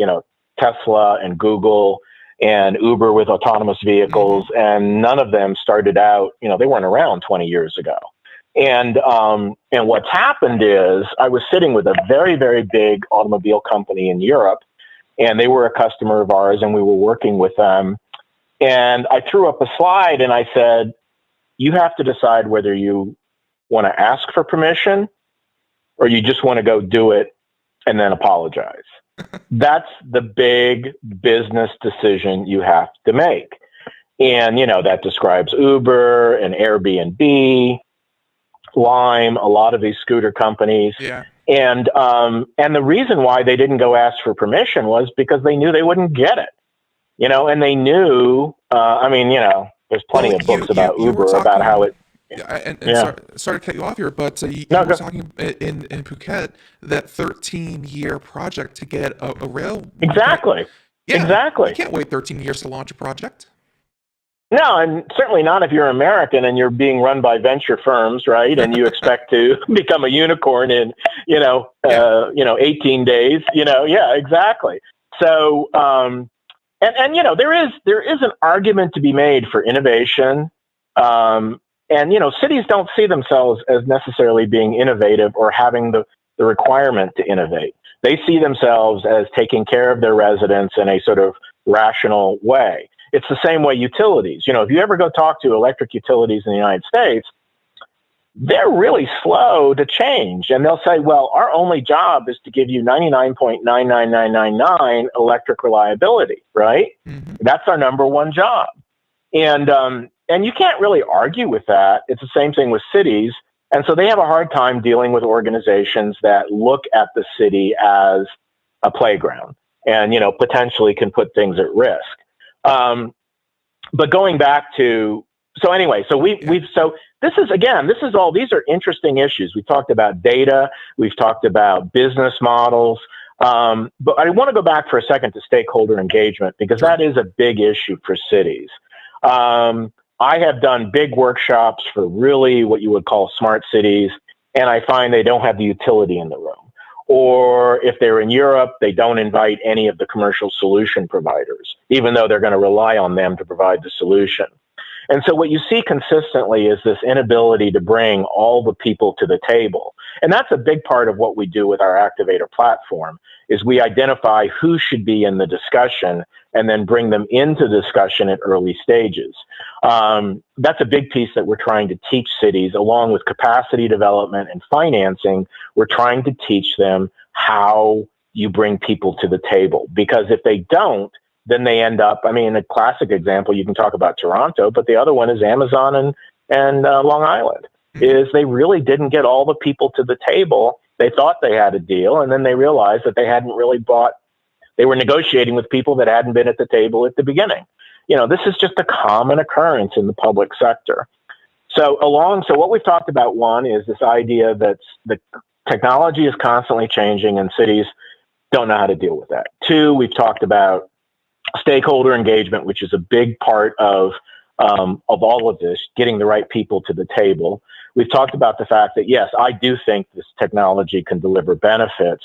Tesla and Google and Uber with autonomous vehicles, and none of them started out, they weren't around 20 years ago. And what's happened is I was sitting with a very, very big automobile company in Europe, and they were a customer of ours, and we were working with them. And I threw up a slide and I said, you have to decide whether you want to ask for permission or you just want to go do it and then apologize. That's the big business decision you have to make. And, that describes Uber and Airbnb, Lime, a lot of these scooter companies. Yeah. And the reason why they didn't go ask for permission was because they knew they wouldn't get it, and they knew, there's plenty of books about Uber about how it, sorry to cut you off here, but you were talking in Phuket, that 13-year project to get a rail. Exactly. Exactly. You can't wait 13 years to launch a project. No, and certainly not if you're American and you're being run by venture firms, right? And you expect to become a unicorn in, 18 days. Yeah, exactly. So, there is an argument to be made for innovation. Cities don't see themselves as necessarily being innovative or having the requirement to innovate. They see themselves as taking care of their residents in a sort of rational way. It's the same way utilities. If you ever go talk to electric utilities in the United States, they're really slow to change. And they'll say, well, our only job is to give you 99.99999 electric reliability, right? Mm-hmm. That's our number one job. And you can't really argue with that. It's the same thing with cities. And so they have a hard time dealing with organizations that look at the city as a playground and, potentially can put things at risk. But going back to, these are interesting issues. We talked about data. We've talked about business models. But I want to go back for a second to stakeholder engagement, because that is a big issue for cities. I have done big workshops for really what you would call smart cities, and I find they don't have the utility in the room. Or if they're in Europe, they don't invite any of the commercial solution providers, even though they're going to rely on them to provide the solution. And so what you see consistently is this inability to bring all the people to the table. And that's a big part of what we do with our Activator platform, is we identify who should be in the discussion and then bring them into discussion at early stages. That's a big piece that we're trying to teach cities, along with capacity development and financing. We're trying to teach them how you bring people to the table, because if they don't, then they end up, I mean, a classic example, you can talk about Toronto, but the other one is Amazon and Long Island, is they really didn't get all the people to the table. They thought they had a deal, and then they realized that they hadn't really they were negotiating with people that hadn't been at the table at the beginning. This is just a common occurrence in the public sector. So what we've talked about, one, is this idea that the technology is constantly changing and cities don't know how to deal with that. Two, we've talked about stakeholder engagement, which is a big part of all of this, getting the right people to the table. We've talked about the fact that, yes, I do think this technology can deliver benefits,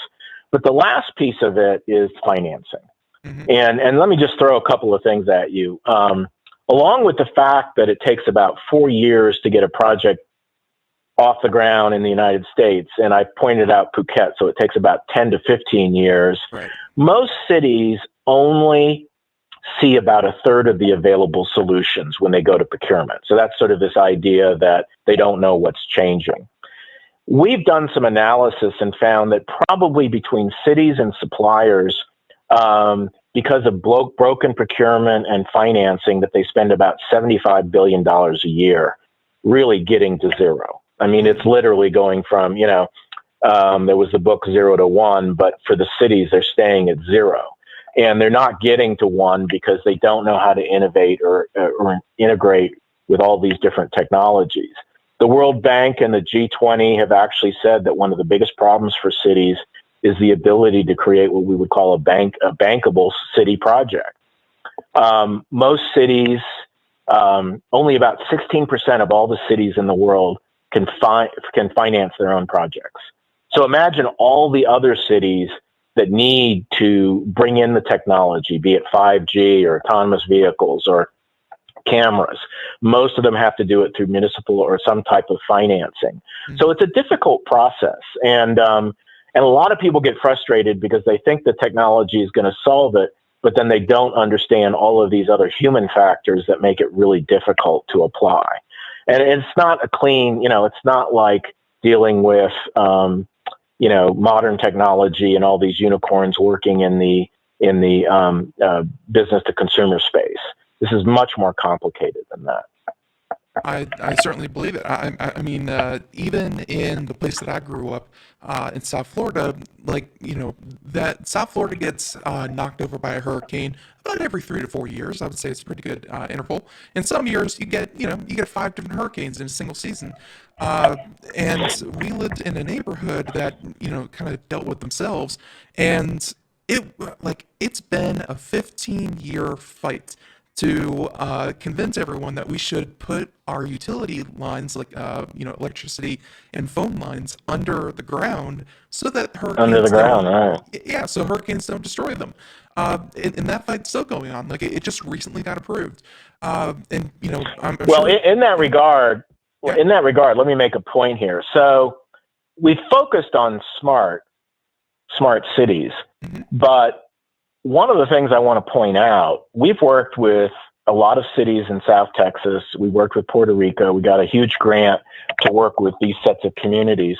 but the last piece of it is financing. Mm-hmm. And let me just throw a couple of things at you. Along with the fact that it takes about 4 years to get a project off the ground in the United States, and I pointed out Phuket, so it takes about 10 to 15 years. Right. Most cities only see about a third of the available solutions when they go to procurement. So that's sort of this idea that they don't know what's changing. We've done some analysis and found that probably between cities and suppliers, because of broken procurement and financing, that they spend about $75 billion a year really getting to zero. I mean, it's literally going from, there was the book 0 to 1, but for the cities, they're staying at 0. And they're not getting to 1 because they don't know how to innovate or integrate with all these different technologies. The World Bank and the G20 have actually said that one of the biggest problems for cities is the ability to create what we would call a bankable city project. Most cities, only about 16% of all the cities in the world can finance their own projects. So imagine all the other cities that need to bring in the technology, be it 5G or autonomous vehicles or cameras. Most of them have to do it through municipal or some type of financing. Mm-hmm. So it's a difficult process. And a lot of people get frustrated because they think the technology is going to solve it, but then they don't understand all of these other human factors that make it really difficult to apply. And it's not a clean, it's not like dealing with, modern technology and all these unicorns working in the business to consumer space. This is much more complicated than that. I certainly believe it. I mean, even in the place that I grew up in South Florida, that South Florida gets knocked over by a hurricane about every 3 to 4 years. I would say it's a pretty good interval. In some years, you get 5 different hurricanes in a single season. And we lived in a neighborhood that kind of dealt with themselves, and it's been a 15-year fight to convince everyone that we should put our utility lines, electricity and phone lines, under the ground so that so hurricanes don't destroy them. And that fight's still going on. It just recently got approved. In that regard, let me make a point here. So we focused on smart cities, mm-hmm. but one of the things I want to point out, we've worked with a lot of cities in South Texas. We worked with Puerto Rico. We got a huge grant to work with these sets of communities,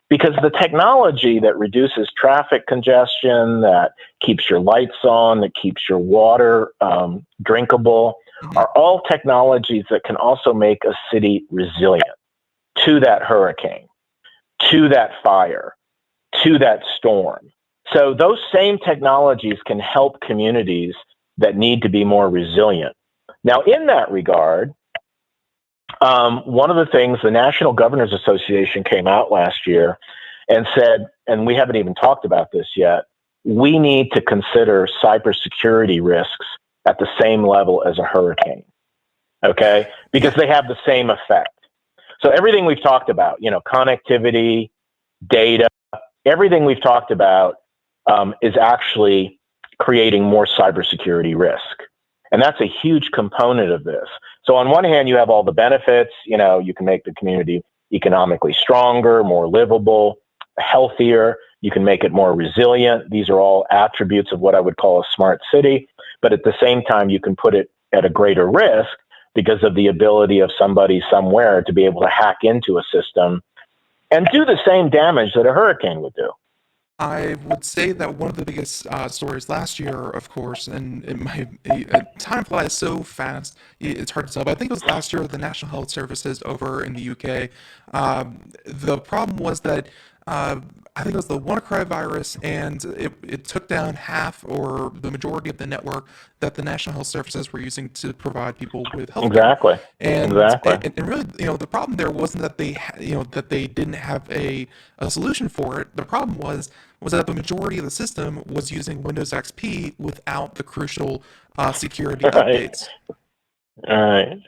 because the technology that reduces traffic congestion, that keeps your lights on, that keeps your water drinkable, mm-hmm. are all technologies that can also make a city resilient to that hurricane, to that fire, to that storm. So those same technologies can help communities that need to be more resilient. Now, in that regard, one of the things, the National Governors Association came out last year and said, and we haven't even talked about this yet, we need to consider cybersecurity risks at the same level as a hurricane, okay? Because they have the same effect. So everything we've talked about, connectivity, data, everything we've talked about is actually creating more cybersecurity risk. And that's a huge component of this. So on one hand, you have all the benefits, you can make the community economically stronger, more livable, healthier. You can make it more resilient. These are all attributes of what I would call a smart city. But at the same time, you can put it at a greater risk because of the ability of somebody somewhere to be able to hack into a system and do the same damage that a hurricane would do. I would say that one of the biggest stories last year, of course, and time flies so fast, it's hard to tell, but I think it was last year with the National Health Services over in the UK. The problem was that I think it was the WannaCry virus, and it took down half or the majority of the network that the National Health Services were using to provide people with health Exactly. And, exactly. And really, the problem there wasn't that that they didn't have a solution for it. The problem was that the majority of the system was using Windows XP without the crucial security updates. Right.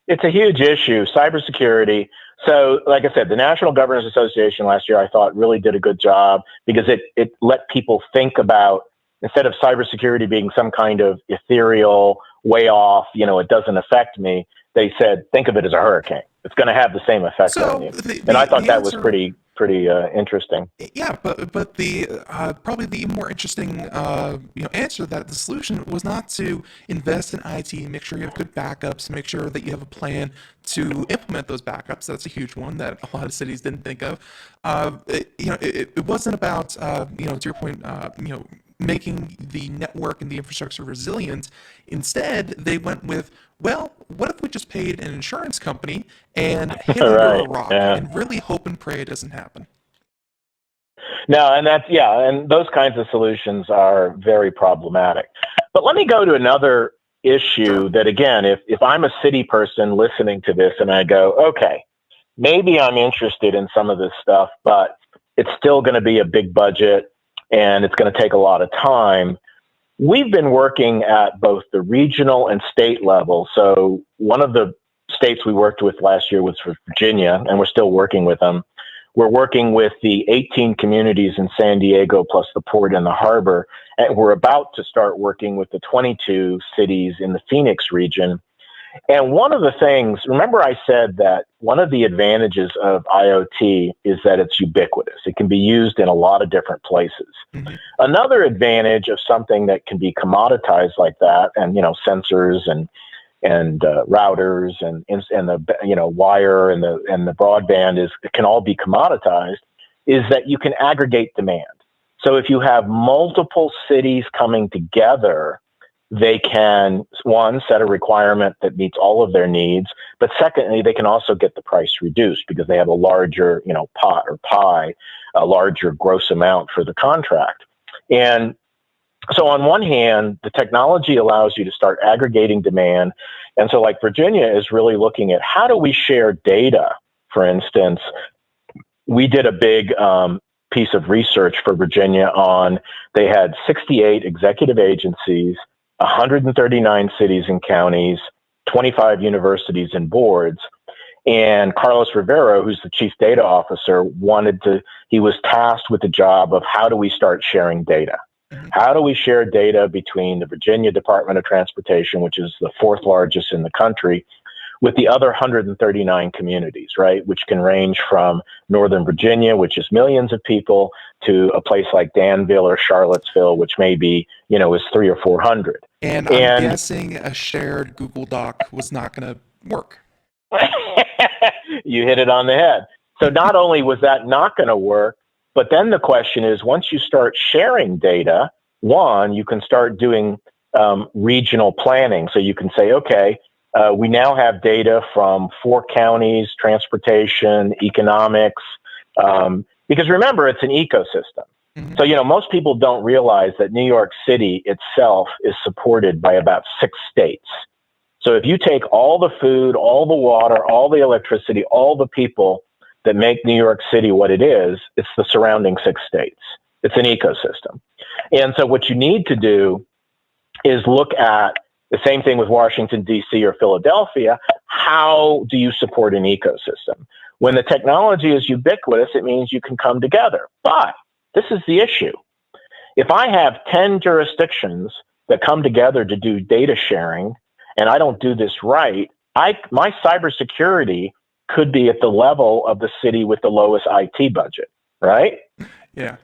It's a huge issue, cybersecurity. So, like I said, the National Governors Association last year, I thought, really did a good job because it let people think about, instead of cybersecurity being some kind of ethereal, way off, it doesn't affect me, they said, think of it as a hurricane. It's going to have the same effect on you. And I thought that was pretty interesting. Yeah, but the probably the more interesting answer to that, the solution was not to invest in IT, make sure you have good backups, make sure that you have a plan to implement those backups. That's a huge one that a lot of cities didn't think of. It wasn't about to your point, making the network and the infrastructure resilient. Instead, they went with, well, what if we just paid an insurance company and hit under a rock and really hope and pray it doesn't happen? No, and those kinds of solutions are very problematic. But let me go to another issue that, again, if I'm a city person listening to this and I go, okay, maybe I'm interested in some of this stuff, but it's still going to be a big budget and it's going to take a lot of time. We've been working at both the regional and state level. So one of the states we worked with last year was Virginia, and we're still working with them. We're working with the 18 communities in San Diego, plus the port and the harbor. And we're about to start working with the 22 cities in the Phoenix region. And one of the things, remember I said that one of the advantages of IoT is that it's ubiquitous. It can be used in a lot of different places. Mm-hmm. Another advantage of something that can be commoditized like that, and sensors and routers and the wire and the broadband it can all be commoditized, is that you can aggregate demand. So if you have multiple cities coming together, they can, one, set a requirement that meets all of their needs, but secondly, they can also get the price reduced because they have a larger, pot or pie, a larger gross amount for the contract. And so on one hand, the technology allows you to start aggregating demand. And so like Virginia is really looking at, how do we share data? For instance, we did a big piece of research for Virginia on, they had 68 executive agencies, 139 cities and counties, 25 universities and boards. And Carlos Rivero, who's the chief data officer, he was tasked with the job of, how do we start sharing data? Mm-hmm. How do we share data between the Virginia Department of Transportation, which is the fourth largest in the country, with the other 139 communities, right? Which can range from Northern Virginia, which is millions of people, to a place like Danville or Charlottesville, which maybe, is 300 or 400. And I'm guessing a shared Google Doc was not going to work. You hit it on the head. So not only was that not going to work, but then the question is, once you start sharing data, one, you can start doing regional planning. So you can say, okay, we now have data from 4 counties, transportation, economics, because remember, it's an ecosystem. Mm-hmm. So, most people don't realize that New York City itself is supported by about 6 states. So if you take all the food, all the water, all the electricity, all the people, that make New York City what it is, it's the surrounding 6 states. It's an ecosystem. And so what you need to do is look at the same thing with Washington, D.C. or Philadelphia. How do you support an ecosystem? When the technology is ubiquitous, it means you can come together. But this is the issue. If I have 10 jurisdictions that come together to do data sharing, and I don't do this right, my cybersecurity could be at the level of the city with the lowest IT budget, right? Yeah.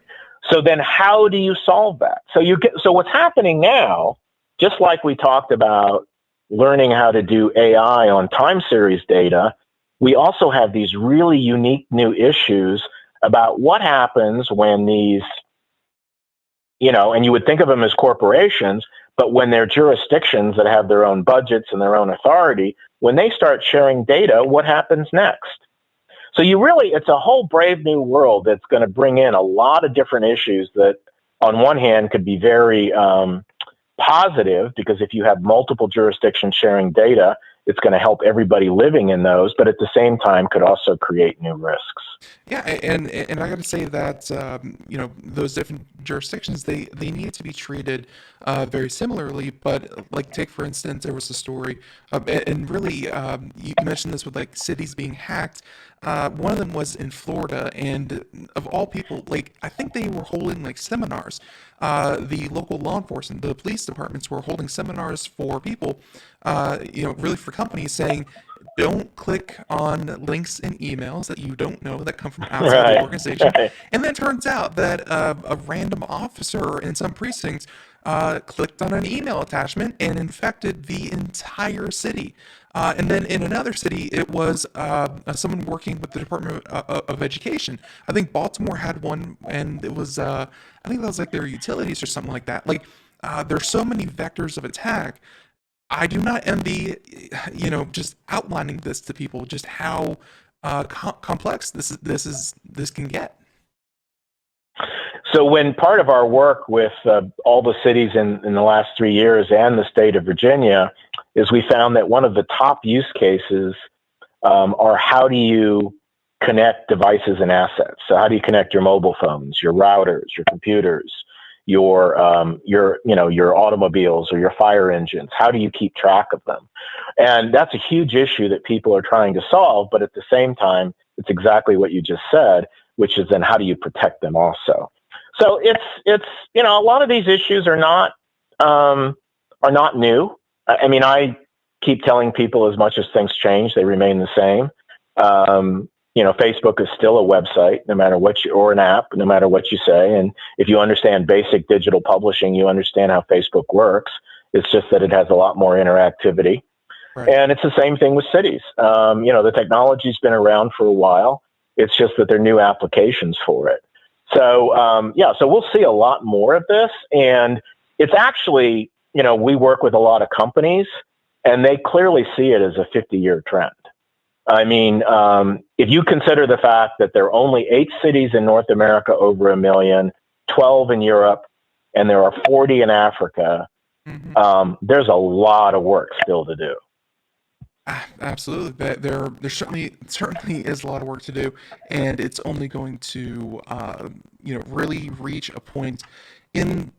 So then how do you solve that? So what's happening now, just like we talked about learning how to do AI on time series data, we also have these really unique new issues about what happens when these, and you would think of them as corporations, but when they're jurisdictions that have their own budgets and their own authority, when they start sharing data, what happens next? So it's a whole brave new world that's going to bring in a lot of different issues that on one hand could be very positive, because if you have multiple jurisdictions sharing data, it's going to help everybody living in those, but at the same time could also create new risks. Yeah, and I got to say that those different jurisdictions, they need to be treated very similarly. But like, take for instance, there was a story, and really you mentioned this with like cities being hacked. One of them was in Florida, and of all people, like, I think they were holding like seminars. The local law enforcement, the police departments were holding seminars for people, really for companies, saying, don't click on links in emails that you don't know that come from outside the organization. Right. And then it turns out that a random officer in some precincts clicked on an email attachment and infected the entire city. And then in another city, it was someone working with the Department of Education. I think Baltimore had one, and it was, I think that was like their utilities or something like that. Like, there's so many vectors of attack. I do not envy, just outlining this to people, just how complex this can get. So when part of our work with all the cities in the last 3 years and the state of Virginia is we found that one of the top use cases are how do you connect devices and assets? So how do you connect your mobile phones, your routers, your computers, your automobiles or your fire engines? How do you keep track of them? And that's a huge issue that people are trying to solve. But at the same time, it's exactly what you just said, which is then how do you protect them also? So it's a lot of these issues are not new. I mean, I keep telling people as much as things change, they remain the same. Facebook is still a website, no matter or an app, no matter what you say. And if you understand basic digital publishing, you understand how Facebook works. It's just that it has a lot more interactivity. Right. And it's the same thing with cities. The technology's been around for a while. It's just that there are new applications for it. So, so we'll see a lot more of this. And it's actually, we work with a lot of companies, and they clearly see it as a 50-year trend. I mean, if you consider the fact that there are only 8 cities in North America over 1 million, 12 in Europe, and there are 40 in Africa, there's a lot of work still to do. Absolutely, there certainly is a lot of work to do, and it's only going to really reach a point in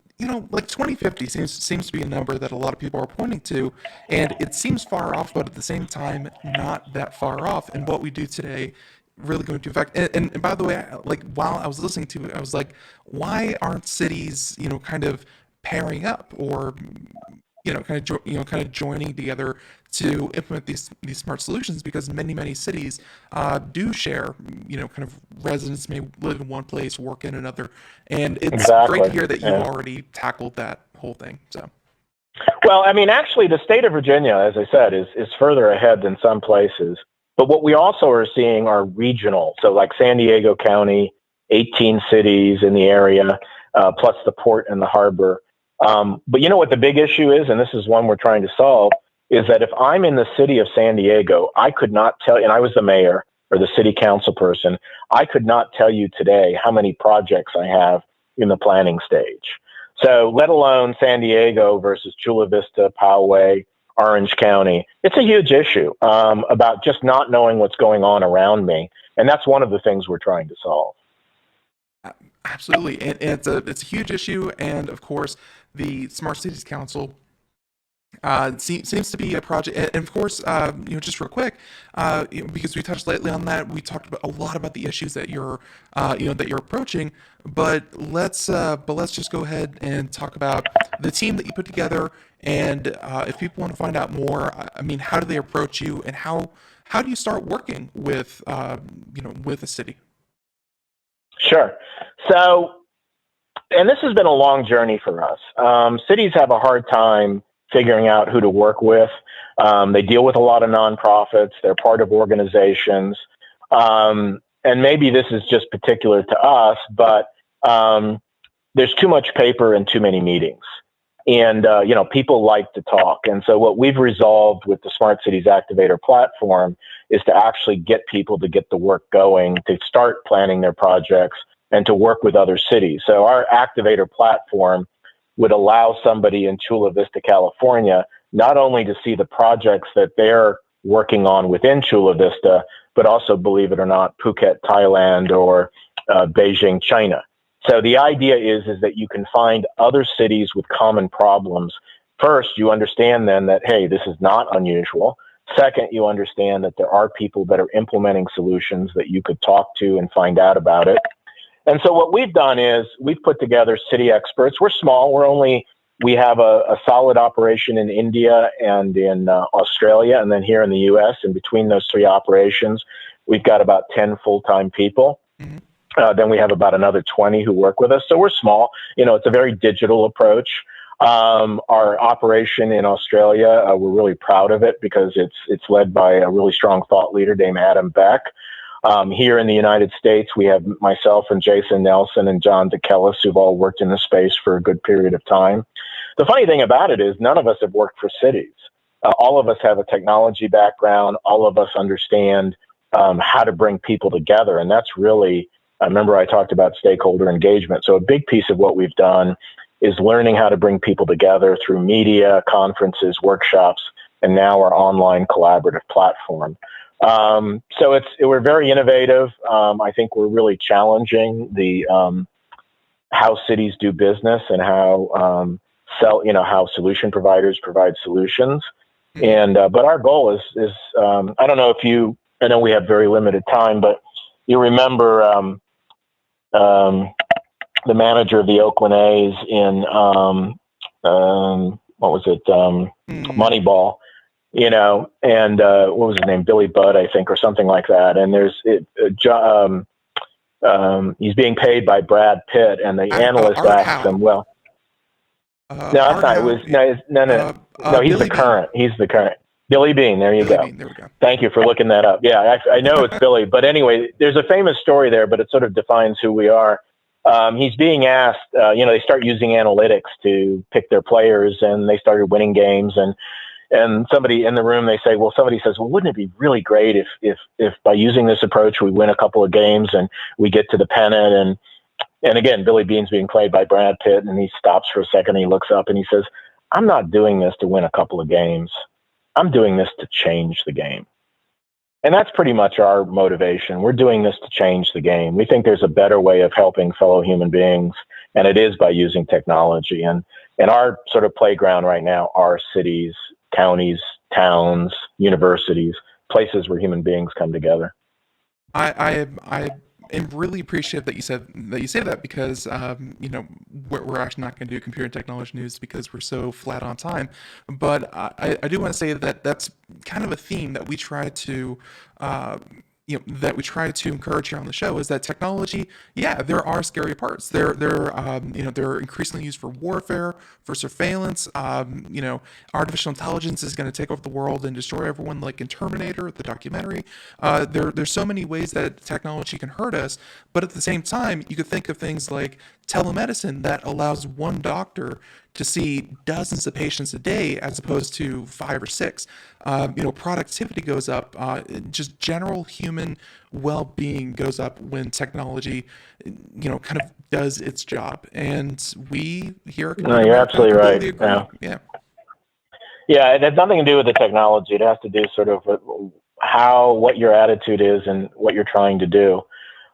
like 2050 seems to be a number that a lot of people are pointing to, and it seems far off, but at the same time not that far off. And what we do today really going to affect. And by the way, like, while I was listening to it, I was like, why aren't cities kind of pairing up, or kind of joining together to implement these smart solutions? Because many cities do share, kind of residents may live in one place, work in another, and it's great to hear that you've already tackled that whole thing. So, well, I mean, actually, the state of Virginia, as I said, is further ahead than some places. But what we also are seeing are regional. So, like San Diego County, 18 cities in the area, plus the port and the harbor. But you know what the big issue is, and this is one we're trying to solve, is that if I'm in the city of San Diego, I could not tell you, and I was the mayor or the city council person, I could not tell you today how many projects I have in the planning stage. So let alone San Diego versus Chula Vista, Poway, Orange County. It's a huge issue about just not knowing what's going on around me. And that's one of the things we're trying to solve. Absolutely, and it's a huge issue, and of course, the Smart Cities Council seems to be a project, and of course, just real quick, because we touched lightly on that, we talked about a lot about the issues that you're approaching, but let's just go ahead and talk about the team that you put together, and if people want to find out more, I mean, how do they approach you, and how do you start working with with a city? Sure. So, and this has been a long journey for us. Cities have a hard time figuring out who to work with. They deal with a lot of nonprofits. They're part of organizations. And maybe this is just particular to us, but there's too much paper and too many meetings. And, people like to talk. And so what we've resolved with the Smart Cities Activator platform is to actually get people to get the work going, to start planning their projects, and to work with other cities. So our Activator platform would allow somebody in Chula Vista, California, not only to see the projects that they're working on within Chula Vista, but also, believe it or not, Phuket, Thailand, or Beijing, China. So the idea is that you can find other cities with common problems. First, you understand then that, hey, this is not unusual. Second, you understand that there are people that are implementing solutions that you could talk to and find out about it. And so what we've done is we've put together city experts. We're small. We have a solid operation in India and in Australia, and then here in the U.S. And between those three operations, we've got about 10 full-time people. Mm-hmm. Then we have about another 20 who work with us. So we're small. It's a very digital approach. Our operation in Australia, we're really proud of it because it's led by a really strong thought leader named Adam Beck. Here in the United States, we have myself and Jason Nelson and John DeKellis, who've all worked in the space for a good period of time. The funny thing about it is none of us have worked for cities. All of us have a technology background. All of us understand how to bring people together. And that's really, remember I talked about stakeholder engagement. So a big piece of what we've done is learning how to bring people together through media, conferences, workshops, and now our online collaborative platform. So we're very innovative. I think we're really challenging the how cities do business and how how solution providers provide solutions. And but our goal is I don't know if I know we have very limited time, but you remember the manager of the Oakland A's in what was it, Moneyball. And what was his name? Billy Budd, I think, or something like that. And he's being paid by Brad Pitt, and the analyst asked him, "Well, no, that's not. It was no. He's the current. He's the current. Billy Beane. There you go. There we go. Thank you for looking that up. Yeah, I know it's Billy, but anyway, there's a famous story there, but it sort of defines who we are. He's being asked. They start using analytics to pick their players, and they started winning games and somebody in the room, somebody says, well, wouldn't it be really great if by using this approach, we win a couple of games and we get to the pennant? And again, Billy Beane's being played by Brad Pitt, and he stops for a second, and he looks up and he says, I'm not doing this to win a couple of games. I'm doing this to change the game. And that's pretty much our motivation. We're doing this to change the game. We think there's a better way of helping fellow human beings, and it is by using technology. And our sort of playground right now are cities, counties, towns, universities, places where human beings come together. I am really appreciative that you say that because we're actually not going to do computer and technology news because we're so flat on time. But I do want to say that that's kind of a theme that we try to encourage here on the show is that technology, there are scary parts. They're increasingly used for warfare, for surveillance. Artificial intelligence is going to take over the world and destroy everyone, like in Terminator, the documentary. There's so many ways that technology can hurt us, but at the same time, you could think of things like telemedicine that allows one doctor to see dozens of patients a day as opposed to 5 or 6. Productivity goes up. Just general human well-being goes up when technology, kind of does its job. And we here. No, you're absolutely right. Yeah. Yeah, it has nothing to do with the technology. It has to do sort of what your attitude is and what you're trying to do.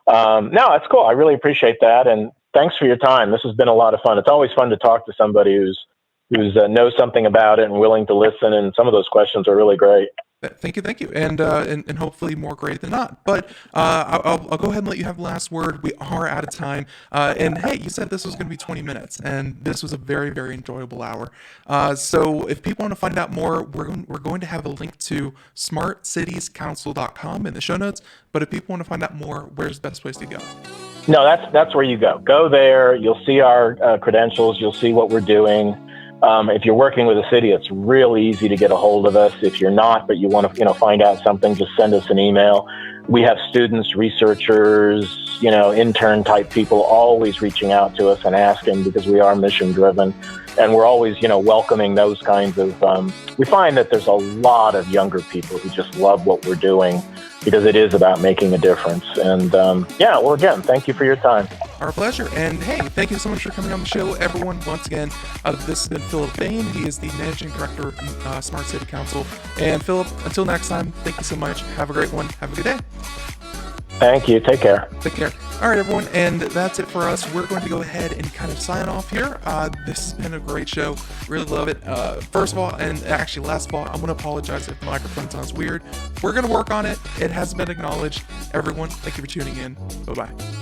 No, that's cool. I really appreciate that. And thanks for your time. This has been a lot of fun. It's always fun to talk to somebody who's knows something about it and willing to listen. And some of those questions are really great. Thank you, and hopefully more great than not. But I'll go ahead and let you have the last word. We are out of time. And hey, you said this was going to be 20 minutes, and this was a very, very enjoyable hour. So if people want to find out more, we're going to have a link to smartcitiescouncil.com in the show notes. But if people want to find out more, where's the best place to go? No, that's where you go. Go there. You'll see our credentials. You'll see what we're doing. If you're working with a city, it's really easy to get a hold of us. If you're not, but you want to, find out something, just send us an email. We have students, researchers, intern type people always reaching out to us and asking, because we are mission driven, and we're always, welcoming those kinds of. We find that there's a lot of younger people who just love what we're doing, because it is about making a difference. And again, thank you for your time. Our pleasure. And hey, thank you so much for coming on the show, everyone. Once again, this has been Philip Bane. He is the Managing Director of Smart City Council. And Philip, until next time, thank you so much. Have a great one. Have a good day. Thank you. Take care. Take care. All right, everyone. And that's it for us. We're going to go ahead and kind of sign off here. This has been a great show. Really love it. First of all, and actually last of all, I'm going to apologize if the microphone sounds weird. We're going to work on it. It has been acknowledged. Everyone, thank you for tuning in. Bye-bye.